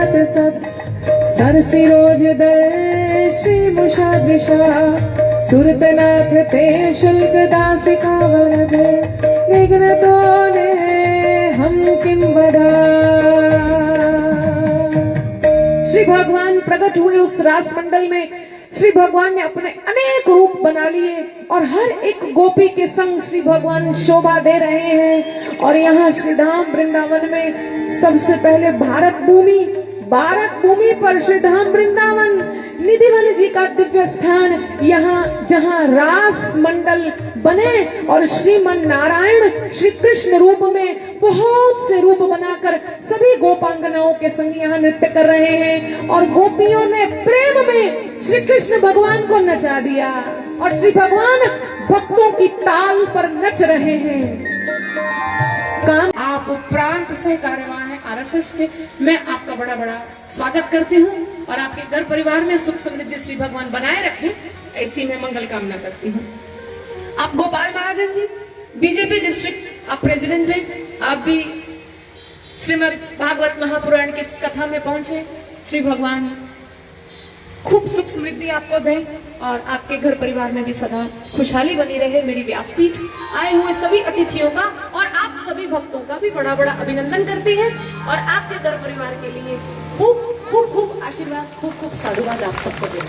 सत सत सरसिरोज दर श्री मुषादृशा सुरतनाथ ते शुल्क दासिका वरद विघ्न तो ने हम किम बड़ा। श्री भगवान प्रकट हुए उस रास मंडल में। श्री भगवान ने अपने अनेक रूप बना लिए और हर एक गोपी के संग श्री भगवान शोभा दे रहे हैं। और यहाँ श्री धाम वृंदावन में सबसे पहले भारत भूमि पर श्री धाम वृंदावन निधिवन जी का दिव्य स्थान, यहाँ जहाँ रास मंडल बने और श्रीमन नारायण श्री कृष्ण रूप में बहुत से रूप बनाकर सभी गोपांगनाओं के संग यहाँ नृत्य कर रहे हैं। और गोपियों ने प्रेम में श्री कृष्ण भगवान को नचा दिया और श्री भगवान भक्तों की ताल पर नच रहे हैं। काम आप प्रांत सह कार्यवाह है आरएसएस के, मैं आपका बड़ा बड़ा स्वागत करती हूँ और आपके घर परिवार में सुख समृद्धि श्री भगवान बनाए रखे, ऐसी मैं मंगल कामना करती हूँ। आप गोपाल महाजन जी बीजेपी डिस्ट्रिक्ट आप प्रेसिडेंट हैं, आप भी श्रीमद् भागवत महापुराण की कथा में पहुंचे। श्री भगवान खूब सुख समृद्धि आपको दें और आपके घर परिवार में भी सदा खुशहाली बनी रहे। मेरी व्यासपीठ आए हुए सभी अतिथियों का और आप सभी भक्तों का भी बड़ा बड़ा अभिनंदन करती है और आपके घर परिवार के लिए खूब खूब खूब आशीर्वाद, खूब खूब साधुवाद आप सबको दें।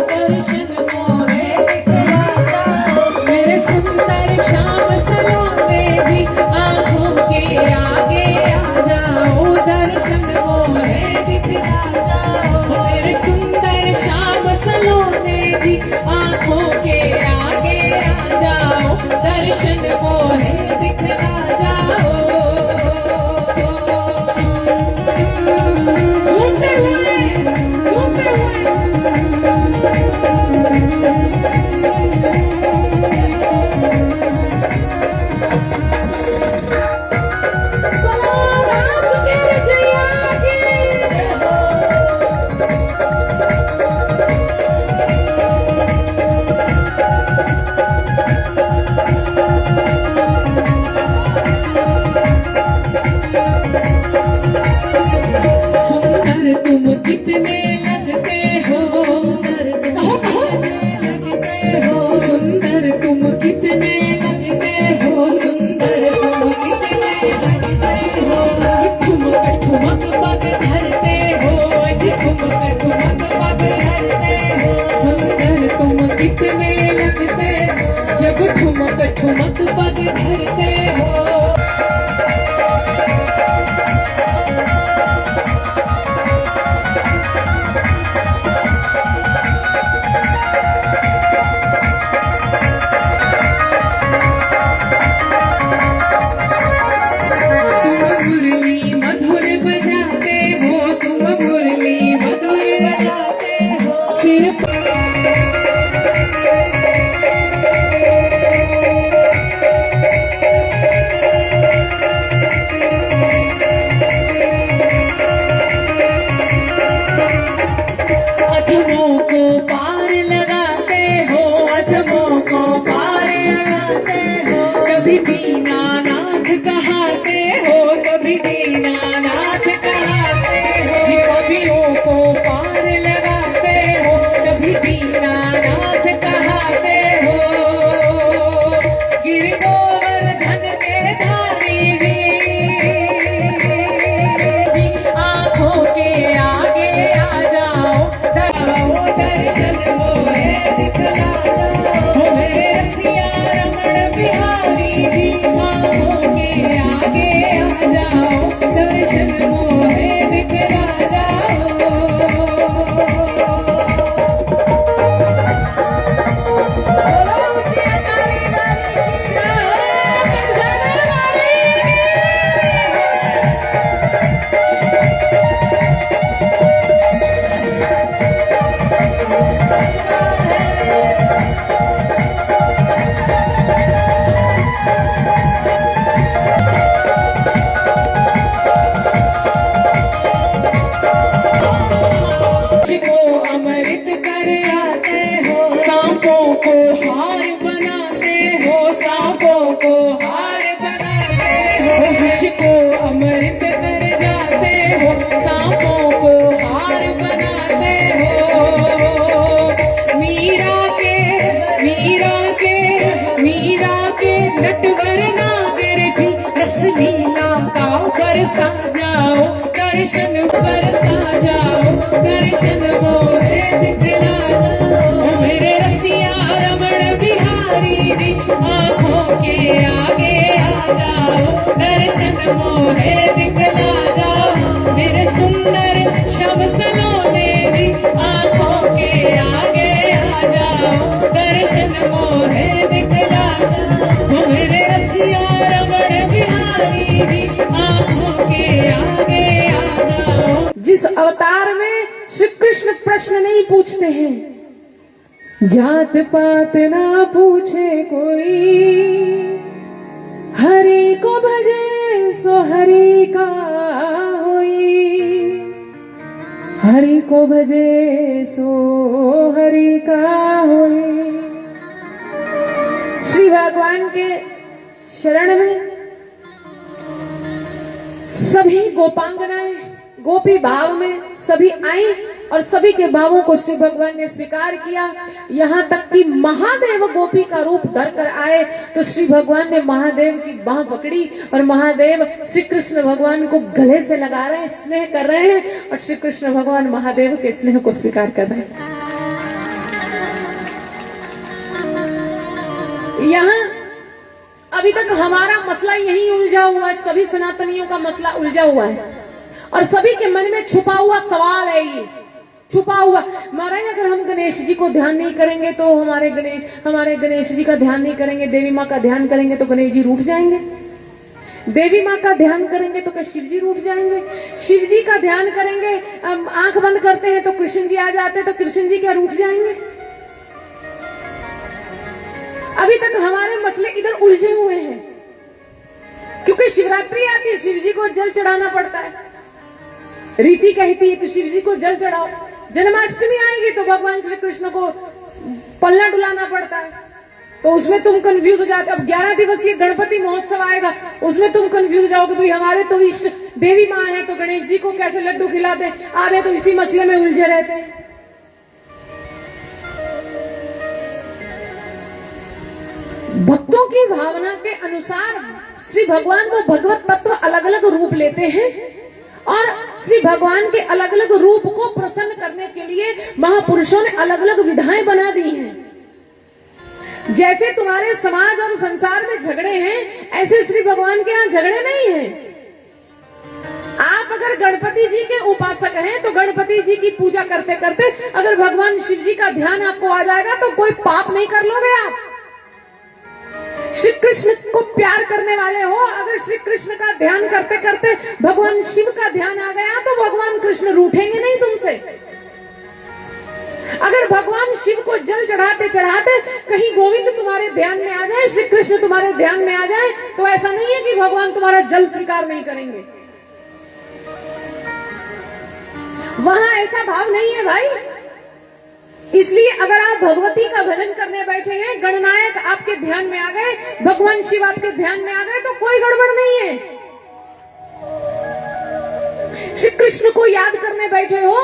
दर्शन मोरे दिखलाता मेरे सुंदर श्याम सलोने जी, आंखों के आगे आ जाओ, दर्शन मोरे दिखला जाओ। मेरे सुंदर श्याम सलोने जी, आंखों के आगे आ जाओ, दर्शन मोरे दिखला जाओ। झूमते हुए ठुमक पग धरते हो। बिहारी जी बरसा जाओ, दर्शन बरसा जाओ, दर्शन मोहे दिखला जाओ। मेरे रसिया रमण बिहारी जी, आंखों के आगे आ जाओ, दर्शन मोहे दिखला जाओ। मेरे सुंदर श्याम सलोने जी, आंखों के आगे आ जाओ, दर्शन मोहे दिखला जाओ। मेरे रसिया रमण बिहारी जी, आंखों के आगे आ जाओ। जिस अवतार में श्री कृष्ण प्रश्न नहीं पूछते हैं, जात पात ना पूछे कोई, हरि को भजे सो हरि का होई, हरि को भजे सो हरि का होई। श्री भगवान के शरण में सभी गोपांगनाएं गोपी भाव में सभी आई और सभी के भावों को श्री भगवान ने स्वीकार किया। यहाँ तक कि महादेव गोपी का रूप धर कर आए तो श्री भगवान ने महादेव की बाह पकड़ी और महादेव श्री कृष्ण भगवान को गले से लगा रहे हैं, स्नेह कर रहे हैं और श्री कृष्ण भगवान महादेव के स्नेह को स्वीकार कर रहे हैं। यहाँ अभी तक हमारा मसला यही उलझा हुआ है, सभी सनातनियों का मसला उलझा हुआ है और सभी के मन में छुपा हुआ सवाल है। ये छुपा हुआ, महाराज अगर हम गणेश जी को ध्यान नहीं करेंगे तो हमारे गणेश जी का ध्यान नहीं करेंगे, देवी माँ का ध्यान करेंगे तो गणेश जी रूठ जाएंगे, देवी माँ का ध्यान करेंगे तो क्या शिव जी रूठ जाएंगे, शिव जी का ध्यान करेंगे आंख बंद करते हैं तो कृष्ण जी आ जाते हैं तो कृष्ण जी क्या रूठ जाएंगे। अभी तक हमारे मसले इधर उलझे हुए हैं क्योंकि शिवरात्रि आती है, शिव जी को जल चढ़ाना पड़ता है, रीति कहती है कि शिव जी को जल चढ़ाओ। जन्माष्टमी आएगी तो भगवान श्री कृष्ण को पल्ला डुलाना पड़ता है, तो उसमें तुम कंफ्यूज हो जाते। अब 11 दिवसीय गणपति महोत्सव आएगा, उसमें तुम कंफ्यूज हो जाओगे, भाई हमारे तो इष्ट देवी माँ है तो गणेश जी को कैसे लड्डू खिलाते, आधे तो इसी मसले में उलझे रहते हैं। भक्तों की भावना के अनुसार श्री भगवान को भगवत तत्व अलग अलग रूप लेते हैं और श्री भगवान के अलग अलग रूप को प्रसन्न करने के लिए महापुरुषों ने अलग अलग विधाएं बना दी हैं। जैसे तुम्हारे समाज और संसार में झगड़े हैं, ऐसे श्री भगवान के यहाँ झगड़े नहीं हैं। आप अगर गणपति जी के उपासक हैं तो गणपति जी की पूजा करते करते अगर भगवान शिव जी का ध्यान आपको आ जाएगा तो कोई पाप नहीं कर लोगे आप। श्री कृष्ण को प्यार करने वाले हो, अगर श्री कृष्ण का ध्यान करते करते भगवान शिव का ध्यान आ गया तो भगवान कृष्ण रूठेंगे नहीं तुमसे। अगर भगवान शिव को जल चढ़ाते चढ़ाते कहीं गोविंद तुम्हारे ध्यान में आ जाए, श्री कृष्ण तुम्हारे ध्यान में आ जाए, तो ऐसा नहीं है कि भगवान तुम्हारा जल स्वीकार नहीं करेंगे। वहां ऐसा भाव नहीं है भाई। इसलिए अगर आप भगवती का भजन करने बैठे हैं, गणनायक आपके ध्यान में आ गए, भगवान शिव आपके ध्यान में आ गए, तो कोई गड़बड़ नहीं है। श्री कृष्ण को याद करने बैठे हो,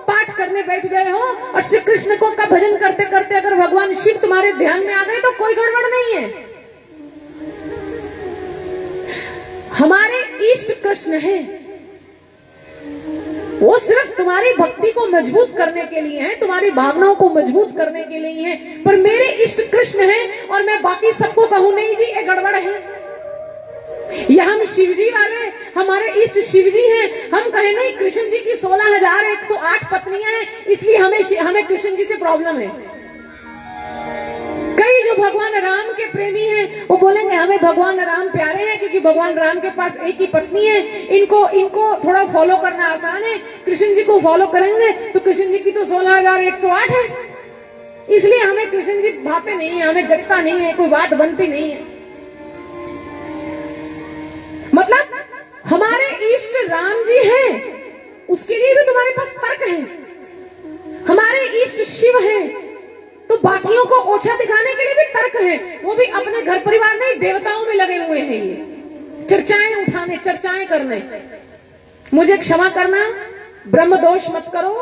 पाठ करने बैठ गए हो और श्री कृष्ण को का भजन करते करते अगर भगवान शिव तुम्हारे ध्यान में आ गए तो कोई गड़बड़ नहीं है। हमारे इष्ट कृष्ण है, वो सिर्फ तुम्हारी भक्ति को मजबूत करने के लिए है, तुम्हारी भावनाओं को मजबूत करने के लिए है। पर मेरे इष्ट कृष्ण हैं और मैं बाकी सबको कहूं नहीं जी ये गड़बड़ है, या हम शिवजी वाले, हमारे इष्ट शिवजी हैं, हम कहें नहीं कृष्ण जी की 16,108 पत्नियां हैं इसलिए हमें कृष्ण जी से प्रॉब्लम है। कई जो भगवान राम के प्रेमी हैं वो बोलेंगे हमें भगवान राम प्यारे हैं क्योंकि भगवान राम के पास एक ही पत्नी है, इनको थोड़ा फॉलो करना आसान है, कृष्ण जी को फॉलो करेंगे तो कृष्ण जी की तो 16,108 है, इसलिए हमें कृष्ण जी भाते नहीं है, हमें जचता नहीं है, कोई बात बनती नहीं है। मतलब हमारे इष्ट राम जी हैं, उसके लिए भी तुम्हारे पास तर्क है। हमारे इष्ट शिव हैं तो बाकियों को ओछा दिखाने के लिए भी तर्क है, वो भी अपने घर परिवार नहीं देवताओं में लगे हुए हैं, ये चर्चाएं उठाने, चर्चाएं करने। मुझे क्षमा करना, ब्रह्म दोष मत करो,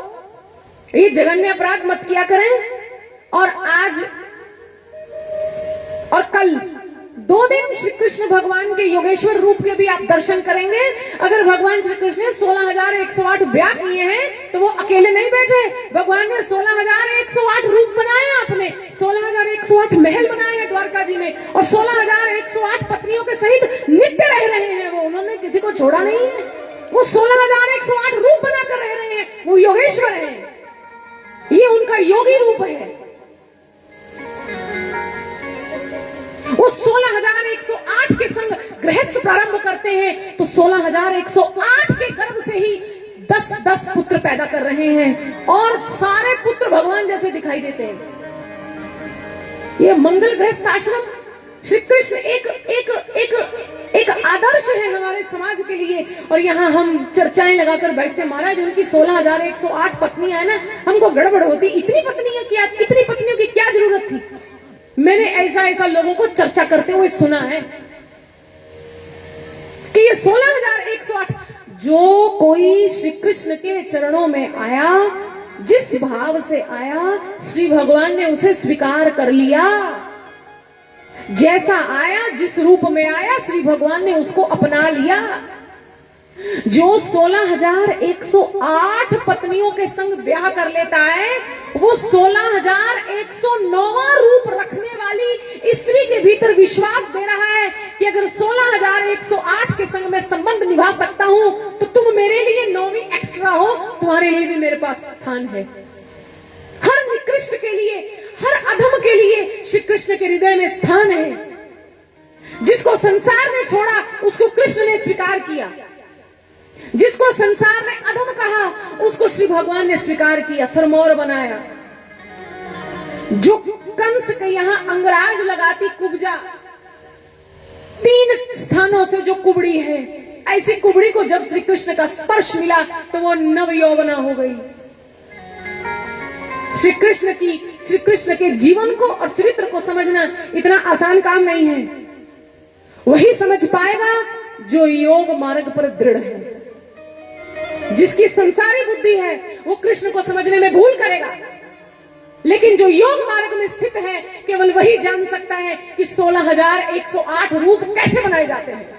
ये जघन्य अपराध मत किया करें। और आज और कल 2 दिन श्री कृष्ण भगवान के योगेश्वर रूप के भी आप दर्शन करेंगे। अगर भगवान श्री कृष्ण ने 16,108 ब्याह किए हैं तो वो अकेले नहीं बैठे। भगवान ने 16,108 रूप बनाए अपने, 16,108 महल बनाए हैं द्वारका जी में, और 16,108 पत्नियों के सहित नित्य रह रहे हैं। वो उन्होंने किसी को छोड़ा नहीं है। वो 16,108 रूप बनाकर रह रहे हैं। वो योगेश्वर है, ये उनका योगी रूप है। वो 16,108 के संग गृहस्थ प्रारंभ करते हैं तो 16,108 के गर्भ से ही 10-10 पुत्र पैदा कर रहे हैं, और सारे पुत्र भगवान जैसे दिखाई देते हैं। ये मंगल गृहस्थ आश्रम श्री कृष्ण एक आदर्श है हमारे समाज के लिए। और यहाँ हम चर्चाएं लगाकर बैठते, महाराज उनकी 16,108 पत्नियां है ना, हमको गड़बड़ होती, इतनी पत्नियां क्या, इतनी पत्नियों की क्या जरूरत थी। मैंने ऐसा लोगों को चर्चा करते हुए सुना है कि ये 16,108 जो कोई श्री कृष्ण के चरणों में आया, जिस भाव से आया, श्री भगवान ने उसे स्वीकार कर लिया। जैसा आया, जिस रूप में आया, श्री भगवान ने उसको अपना लिया। जो 16,108 पत्नियों के संग ब्याह कर लेता है, वो 16,109वां रूप रखने वाली स्त्री के भीतर विश्वास दे रहा है कि अगर 16,108 के संग मैं संबंध निभा सकता हूं तो तुम मेरे लिए 9वीं एक्स्ट्रा हो, तुम्हारे लिए भी मेरे पास स्थान है। हर निकृष्ट के लिए, हर अधम के लिए श्री कृष्ण के हृदय में स्थान है। जिसको संसार ने छोड़ा उसको कृष्ण ने स्वीकार किया, जिसको संसार ने अधम कहा उसको श्री भगवान ने स्वीकार किया, सरमौर बनाया। जो कंस के यहाँ अंगराज लगाती कुब्जा, 3 स्थानों से जो कुबड़ी है, ऐसी कुबड़ी को जब श्री कृष्ण का स्पर्श मिला तो वो नव यौवना हो गई। श्री कृष्ण के जीवन को और चरित्र को समझना इतना आसान काम नहीं है। वही समझ पाएगा जो योग मार्ग पर दृढ़ है। जिसकी संसारी बुद्धि है वो कृष्ण को समझने में भूल करेगा, लेकिन जो योग मार्ग में स्थित है केवल वही जान सकता है कि 16,108 रूप कैसे बनाए जाते हैं।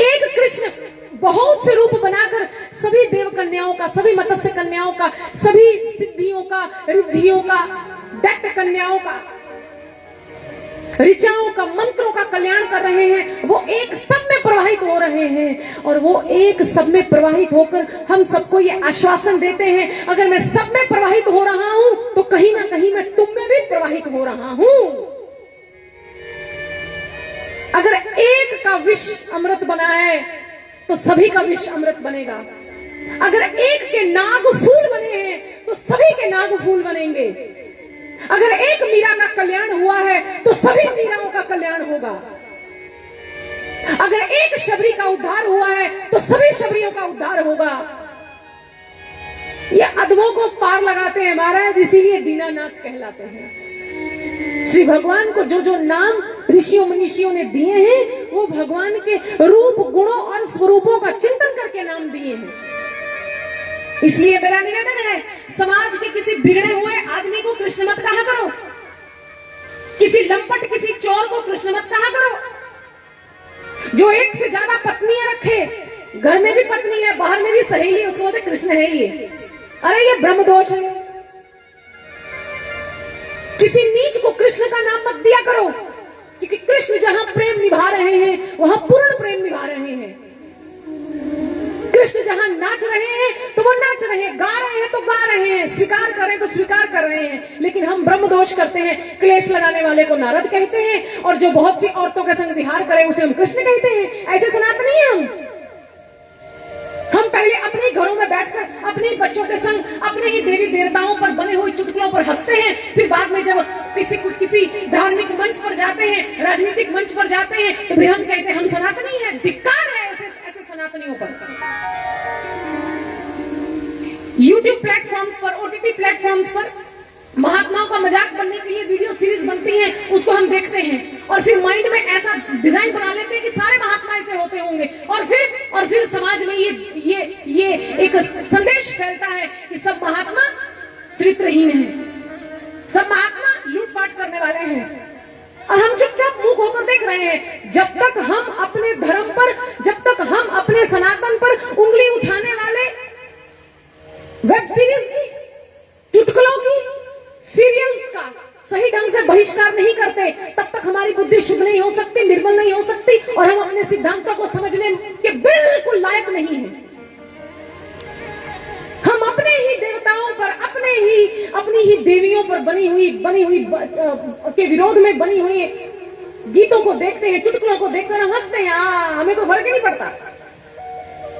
एक कृष्ण बहुत से रूप बनाकर सभी देव कन्याओं का, सभी मत्स्य कन्याओं का, सभी सिद्धियों का, रिद्धियों का, दैत्य कन्याओं का, ऋचाओं का, मंत्रों का कल्याण कर रहे हैं। वो एक सब में प्रवाहित हो रहे हैं, और वो एक सब में प्रवाहित होकर हम सबको ये आश्वासन देते हैं, अगर मैं सब में प्रवाहित हो रहा हूं तो कहीं ना कहीं मैं तुम में भी प्रवाहित हो रहा हूं। अगर एक का विष अमृत बना है तो सभी का विष अमृत बनेगा। अगर एक के नाग फूल बने हैं तो सभी के नाग फूल बनेंगे। अगर एक मीरा का कल्याण हुआ है तो सभी मीराओं का कल्याण होगा। अगर एक शबरी का उद्धार हुआ है तो सभी शबरियों का उद्धार होगा। ये अधमों को पार लगाते हैं महाराज, इसीलिए दीनानाथ कहलाते हैं। श्री भगवान को जो जो नाम ऋषियों मनीषियों ने दिए हैं वो भगवान के रूप, गुणों और स्वरूपों का चिंतन करके नाम दिए हैं। इसलिए मेरा निवेदन है, समाज के किसी बिगड़े हुए आदमी को कृष्ण मत कहा करो, किसी लंपट, किसी चोर को कृष्ण मत कहा करो। जो एक से ज्यादा पत्नियां रखे, घर में भी पत्नी है, बाहर में भी सहेली है, उसको बोलते कृष्ण है ये। अरे ये ब्रह्म दोष है। किसी नीच को कृष्ण का नाम मत दिया करो, क्योंकि कृष्ण जहां प्रेम निभा रहे हैं वहां पूर्ण प्रेम निभा रहे हैं। कृष्ण जहां नाच रहे हैं तो वो नाच रहे हैं, गा रहे हैं तो गा रहे हैं, स्वीकार कर रहे हैं तो स्वीकार कर रहे हैं। लेकिन हम ब्रह्म दोष करते हैं, क्लेश लगाने वाले को नारद कहते हैं, और जो बहुत सी औरतों के संग विहार करे उसे हम कृष्ण कहते हैं। ऐसे सनातनी हैं हम पहले अपने घरों में बैठकर अपने बच्चों के संग अपने ही देवी देवताओं पर बने हुए चुटकुलों पर हंसते हैं, फिर बाद में जब किसी धार्मिक मंच पर जाते हैं, राजनीतिक मंच पर जाते हैं, तो फिर हम कहते हैं हम सनातनी हैं। धिक्कार है ऐसे सनातनियों पर। YouTube प्लेटफॉर्म्स पर, OTT प्लेटफॉर्म्स पर महात्माओं का मजाक बनने के लिए वीडियो सीरीज बनती है, उसको हम देखते हैं और फिर माइंड में ऐसा डिजाइन बना लेते हैं कि सारे महात्मा ऐसे होते होंगे, और फिर समाज में ये एक संदेश फैलता है कि सब महात्मा चरित्रहीन हैं, सब महात्मा लूटपाट करने वाले हैं, और हम चुपचाप मुंह खोकर रहे हैं। जब तक हम अपने धर्म पर, जब तक हम अपने सनातन पर उंगली उठाने वाले वेब सीरीज की, चुटकुलों की, सीरियल्स का सही ढंग से बहिष्कार नहीं करते, तब तक हमारी बुद्धि शुद्ध नहीं हो सकती, निर्मल नहीं हो सकती, और हम अपने सिद्धांतों को समझने के बिल्कुल लायक नहीं हैं। हम अपने ही देवताओं पर, अपनी ही देवियों पर बनी हुई के विरोध में बनी हुई गीतों को देखते हैं, चुटकुलों को देखकर हम हंसते हैं, हमें तो फर्क ही नहीं पड़ता।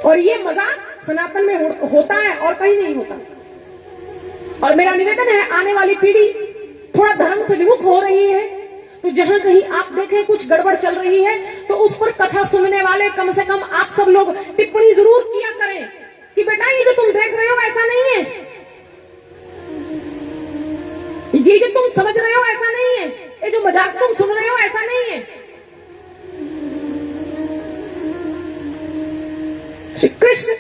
और ये मजाक सनातन में होता है और कहीं नहीं होता। और मेरा निवेदन है, आने वाली पीढ़ी थोड़ा धर्म से विमुख हो रही है, तो जहां कहीं आप देखें कुछ गड़बड़ चल रही है, तो उस पर कथा सुनने वाले कम से कम आप सब लोग टिप्पणी जरूर किया करें कि बेटा ये जो तुम देख रहे हो ऐसा नहीं है, ये जो तुम समझ रहे हो ऐसा नहीं है, ये जो मजाक तुम सुन रहे हो ऐसा नहीं है। श्री कृष्ण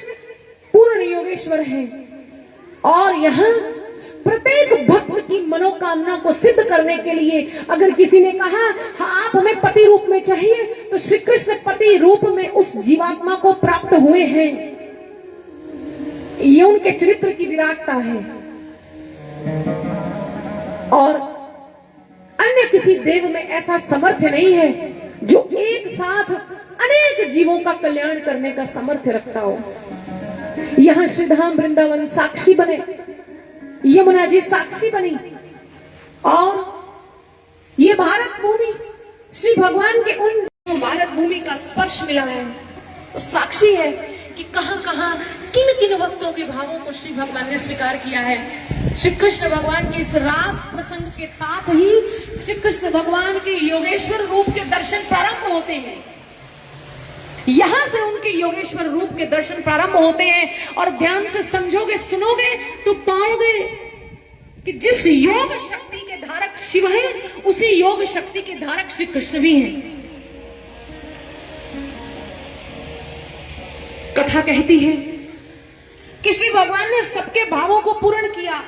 पूर्ण योगेश्वर है, और यहां प्रत्येक भक्त की मनोकामना को सिद्ध करने के लिए, अगर किसी ने कहा हाँ आप हमें पति रूप में चाहिए, तो श्री कृष्ण पति रूप में उस जीवात्मा को प्राप्त हुए हैं। ये उनके चरित्र की विराटता है, और अन्य किसी देव में ऐसा सामर्थ्य नहीं है जो एक साथ अनेक जीवों का कल्याण करने का सामर्थ्य रखता हो। यहां श्रीधाम वृंदावन साक्षी बने, यमुना जी साक्षी बनी, और ये भारत भूमि श्री भगवान के उन भारत भूमि का स्पर्श मिला है, तो साक्षी है कि कहां कहां किन किन भक्तों के भावों को श्री भगवान ने स्वीकार किया है। श्री कृष्ण भगवान के इस रास प्रसंग के साथ ही श्री कृष्ण भगवान के योगेश्वर रूप के दर्शन प्रारंभ होते हैं। यहां से उनके योगेश्वर रूप के दर्शन प्रारंभ होते हैं, और ध्यान से समझोगे, सुनोगे तो पाओगे कि जिस योग शक्ति के धारक शिव है, उसी योग शक्ति के धारक श्री कृष्ण भी हैं। कथा कहती है कि श्री भगवान ने सबके भावों को पूर्ण किया।